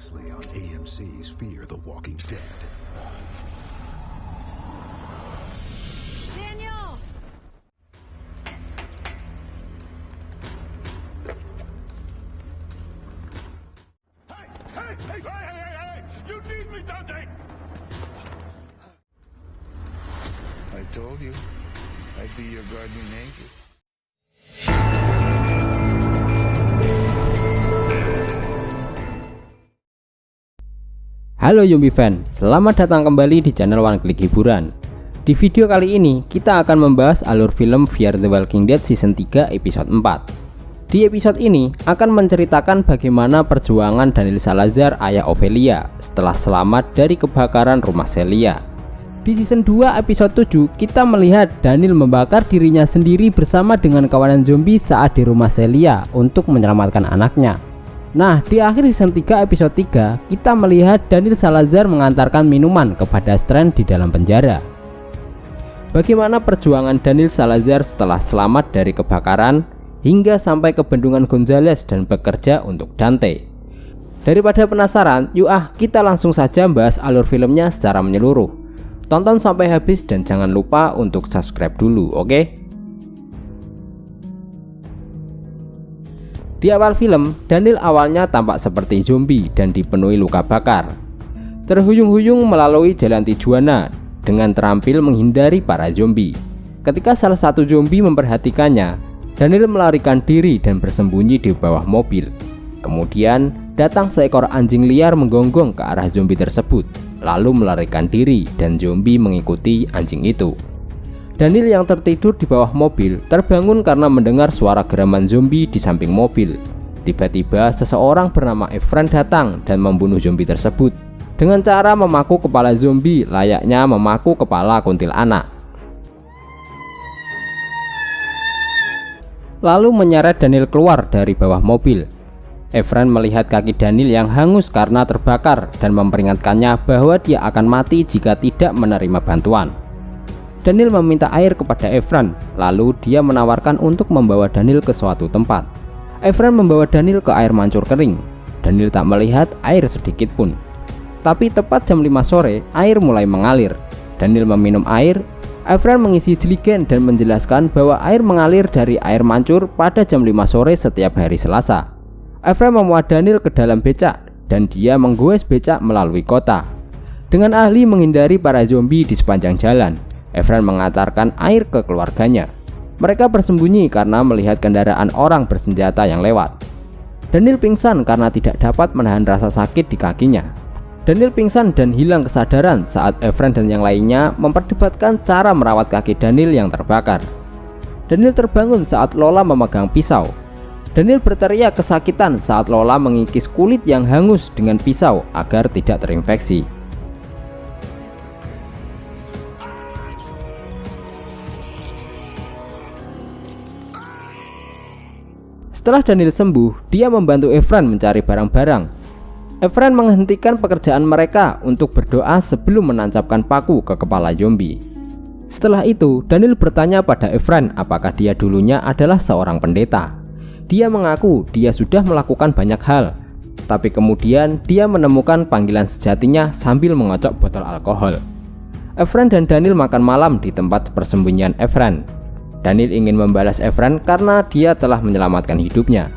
previously on AMC's Fear the Walking Dead. Daniel! Hey! You need me, Dante! I told you, I'd be your guardian angel. Halo Zombie Fan, selamat datang kembali di channel One Click Hiburan. Di video kali ini, kita akan membahas alur film Fear the Walking Dead Season 3 episode 4. Di episode ini, akan menceritakan bagaimana perjuangan Daniel Salazar, ayah Ophelia, setelah selamat dari kebakaran rumah Celia. Di season 2 episode 7, kita melihat Daniel membakar dirinya sendiri bersama dengan kawanan zombie saat di rumah Celia untuk menyelamatkan anaknya. Nah, di akhir season 3 episode 3, kita melihat Daniel Salazar mengantarkan minuman kepada Strand di dalam penjara. Bagaimana perjuangan Daniel Salazar setelah selamat dari kebakaran hingga sampai ke bendungan Gonzales dan bekerja untuk Dante. Daripada penasaran, yuk kita langsung saja bahas alur filmnya secara menyeluruh. Tonton sampai habis dan jangan lupa untuk subscribe dulu, oke? Di awal film, Daniel awalnya tampak seperti zombie dan dipenuhi luka bakar. Terhuyung-huyung melalui jalan Tijuana dengan terampil menghindari para zombie. Ketika salah satu zombie memperhatikannya, Daniel melarikan diri dan bersembunyi di bawah mobil. Kemudian, datang seekor anjing liar menggonggong ke arah zombie tersebut, lalu melarikan diri dan zombie mengikuti anjing itu. Daniel yang tertidur di bawah mobil terbangun karena mendengar suara geraman zombie di samping mobil. Tiba-tiba seseorang bernama Efren datang dan membunuh zombie tersebut dengan cara memaku kepala zombie layaknya memaku kepala kuntilanak. Lalu menyeret Daniel keluar dari bawah mobil. Efren melihat kaki Daniel yang hangus karena terbakar dan memperingatkannya bahwa dia akan mati jika tidak menerima bantuan. Daniel meminta air kepada Efren, lalu dia menawarkan untuk membawa Daniel ke suatu tempat. Efren membawa Daniel ke air mancur kering. Daniel tak melihat air sedikit pun. Tapi tepat jam 5 sore, air mulai mengalir. Daniel meminum air. Efren mengisi jeligen dan menjelaskan bahwa air mengalir dari air mancur pada jam 5 sore setiap hari Selasa. Efren memuat Daniel ke dalam becak dan dia menggoes becak melalui kota. Dengan ahli menghindari para zombie di sepanjang jalan, Efren mengantarkan air ke keluarganya. Mereka bersembunyi karena melihat kendaraan orang bersenjata yang lewat. Daniel pingsan karena tidak dapat menahan rasa sakit di kakinya. Daniel pingsan dan hilang kesadaran saat Efren dan yang lainnya memperdebatkan cara merawat kaki Daniel yang terbakar. Daniel terbangun saat Lola memegang pisau. Daniel berteriak kesakitan saat Lola mengikis kulit yang hangus dengan pisau agar tidak terinfeksi. Setelah Daniel sembuh, dia membantu Efren mencari barang-barang. Efren menghentikan pekerjaan mereka untuk berdoa sebelum menancapkan paku ke kepala zombie. Setelah itu, Daniel bertanya pada Efren apakah dia dulunya adalah seorang pendeta. Dia mengaku dia sudah melakukan banyak hal, tapi kemudian dia menemukan panggilan sejatinya sambil mengocok botol alkohol. Efren dan Daniel makan malam di tempat persembunyian Efren. Daniel ingin membalas Efren karena dia telah menyelamatkan hidupnya.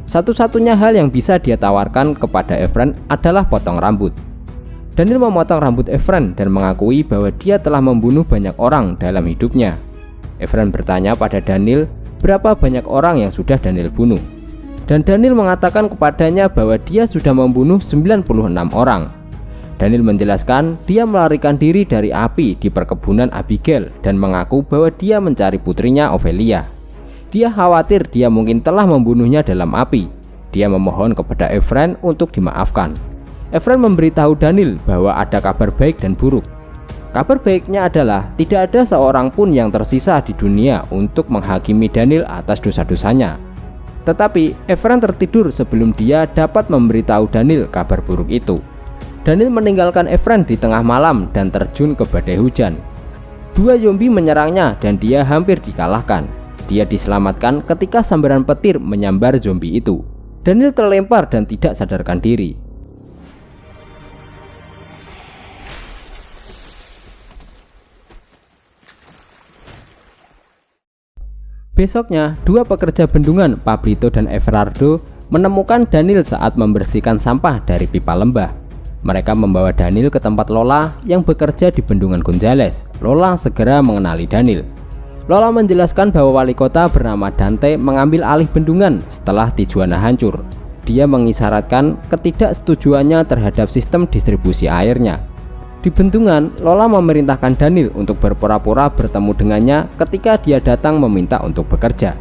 Satu-satunya hal yang bisa dia tawarkan kepada Efren adalah potong rambut. Daniel memotong rambut Efren dan mengakui bahwa dia telah membunuh banyak orang dalam hidupnya. Efren bertanya pada Daniel berapa banyak orang yang sudah Daniel bunuh. Dan Daniel mengatakan kepadanya bahwa dia sudah membunuh 96 orang. Daniel menjelaskan dia melarikan diri dari api di perkebunan Abigail dan mengaku bahwa dia mencari putrinya Ophelia. Dia khawatir dia mungkin telah membunuhnya dalam api. Dia memohon kepada Efren untuk dimaafkan. Efren memberitahu Daniel bahwa ada kabar baik dan buruk. Kabar baiknya adalah tidak ada seorang pun yang tersisa di dunia untuk menghakimi Daniel atas dosa-dosanya. Tetapi Efren tertidur sebelum dia dapat memberitahu Daniel kabar buruk itu. Daniel meninggalkan Efren di tengah malam dan terjun ke badai hujan. 2 zombie menyerangnya dan dia hampir dikalahkan. Dia diselamatkan ketika sambaran petir menyambar zombie itu. Daniel terlempar dan tidak sadarkan diri. Besoknya, dua pekerja bendungan, Pablito dan Everardo, menemukan Daniel saat membersihkan sampah dari pipa lembah. Mereka membawa Daniel ke tempat Lola yang bekerja di bendungan Gonzales. Lola segera mengenali Daniel. Lola menjelaskan bahwa wali kota bernama Dante mengambil alih bendungan setelah Tijuana hancur. Dia mengisyaratkan ketidaksetujuannya terhadap sistem distribusi airnya. Di bendungan, Lola memerintahkan Daniel untuk berpura-pura bertemu dengannya ketika dia datang meminta untuk bekerja.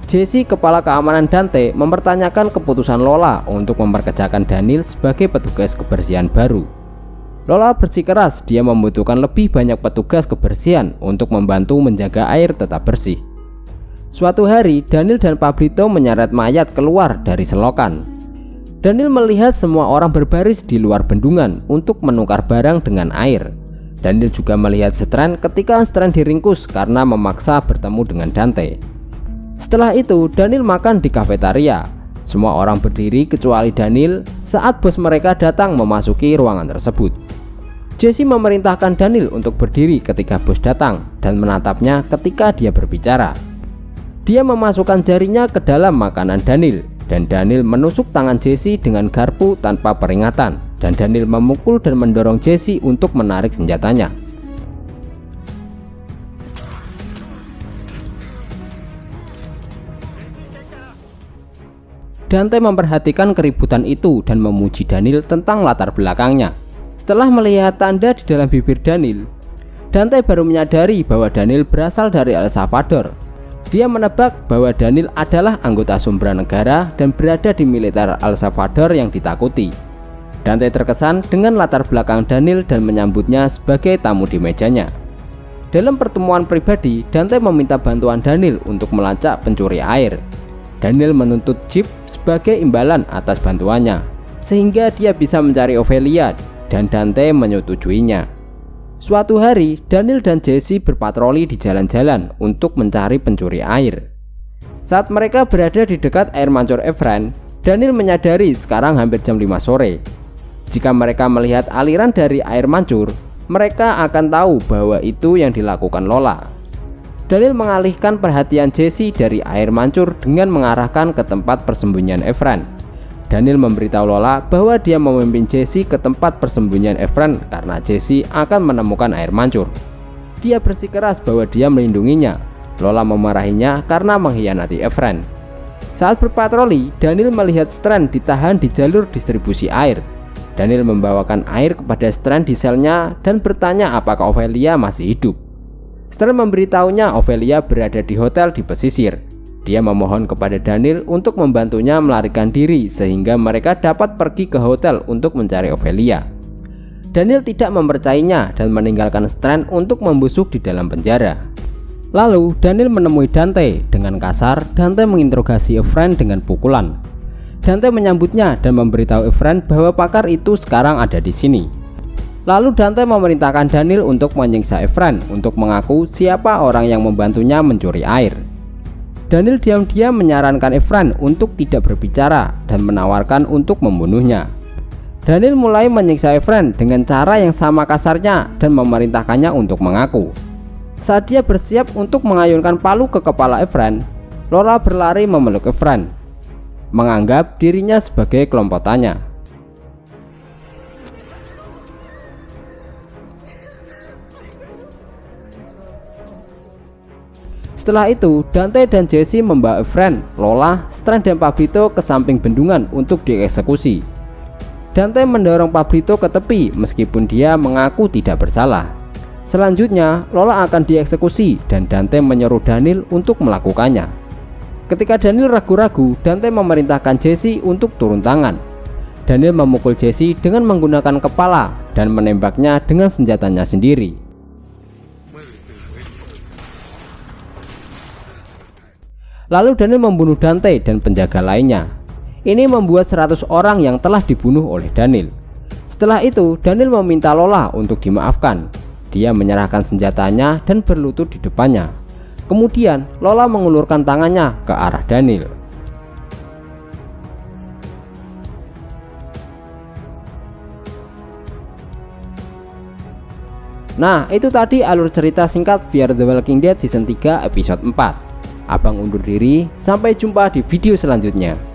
Jesse, kepala keamanan Dante, mempertanyakan keputusan Lola untuk memperkerjakan Daniel sebagai petugas kebersihan baru. Lola bersikeras dia membutuhkan lebih banyak petugas kebersihan untuk membantu menjaga air tetap bersih. Suatu hari, Daniel dan Pablito menyeret mayat keluar dari selokan. Daniel melihat semua orang berbaris di luar bendungan untuk menukar barang dengan air. Daniel juga melihat Strand ketika Strand diringkus karena memaksa bertemu dengan Dante. Setelah itu, Daniel makan di kafetaria. Semua orang berdiri kecuali Daniel saat bos mereka datang memasuki ruangan tersebut. Jesse memerintahkan Daniel untuk berdiri ketika bos datang dan menatapnya ketika dia berbicara. Dia memasukkan jarinya ke dalam makanan Daniel, dan Daniel menusuk tangan Jesse dengan garpu tanpa peringatan, dan Daniel memukul dan mendorong Jesse untuk menarik senjatanya. Dante memperhatikan keributan itu dan memuji Daniel tentang latar belakangnya. Setelah melihat tanda di dalam bibir Daniel, Dante baru menyadari bahwa Daniel berasal dari El Salvador. Dia menebak bahwa Daniel adalah anggota Sombra negara dan berada di militer El Salvador yang ditakuti. Dante terkesan dengan latar belakang Daniel dan menyambutnya sebagai tamu di mejanya. Dalam pertemuan pribadi, Dante meminta bantuan Daniel untuk melacak pencuri air. Daniel menuntut Jeep sebagai imbalan atas bantuannya, sehingga dia bisa mencari Ophelia, dan Dante menyetujuinya. Suatu hari, Daniel dan Jesse berpatroli di jalan-jalan untuk mencari pencuri air. Saat mereka berada di dekat air mancur Efren, Daniel menyadari sekarang hampir jam 5 sore. Jika mereka melihat aliran dari air mancur, mereka akan tahu bahwa itu yang dilakukan Lola. Daniel mengalihkan perhatian Jesse dari air mancur dengan mengarahkan ke tempat persembunyian Efren. Daniel memberitahu Lola bahwa dia memimpin Jesse ke tempat persembunyian Efren karena Jesse akan menemukan air mancur. Dia bersikeras bahwa dia melindunginya. Lola memarahinya karena mengkhianati Efren. Saat berpatroli, Daniel melihat Strand ditahan di jalur distribusi air. Daniel membawakan air kepada Strand di selnya dan bertanya apakah Ophelia masih hidup. Strand memberitahunya Ophelia berada di hotel di pesisir. Dia memohon kepada Daniel untuk membantunya melarikan diri sehingga mereka dapat pergi ke hotel untuk mencari Ophelia. Daniel tidak mempercayainya dan meninggalkan Strand untuk membusuk di dalam penjara. Lalu Daniel menemui Dante. Dengan kasar, Dante menginterogasi Efren dengan pukulan. Dante menyambutnya dan memberitahu Efren bahwa pakar itu sekarang ada di sini. Lalu Dante memerintahkan Daniel untuk menyiksa Efren untuk mengaku siapa orang yang membantunya mencuri air. Daniel diam-diam menyarankan Efren untuk tidak berbicara dan menawarkan untuk membunuhnya. Daniel mulai menyiksa Efren dengan cara yang sama kasarnya dan memerintahkannya untuk mengaku. Saat dia bersiap untuk mengayunkan palu ke kepala Efren, Lola berlari memeluk Efren, menganggap dirinya sebagai kelompokannya. Setelah itu, Dante dan Jesse membawa Efren, Lola, Strand dan Pablito ke samping bendungan untuk dieksekusi. Dante mendorong Pablito ke tepi meskipun dia mengaku tidak bersalah. Selanjutnya, Lola akan dieksekusi dan Dante menyeru Daniel untuk melakukannya. Ketika Daniel ragu-ragu, Dante memerintahkan Jesse untuk turun tangan. Daniel memukul Jesse dengan menggunakan kepala dan menembaknya dengan senjatanya sendiri. Lalu Daniel membunuh Dante dan penjaga lainnya. Ini membuat 100 orang yang telah dibunuh oleh Daniel. Setelah itu, Daniel meminta Lola untuk dimaafkan. Dia menyerahkan senjatanya dan berlutut di depannya. Kemudian, Lola mengulurkan tangannya ke arah Daniel. Nah, itu tadi alur cerita singkat Fear the Walking Dead season 3 episode 4. Abang undur diri, sampai jumpa di video selanjutnya.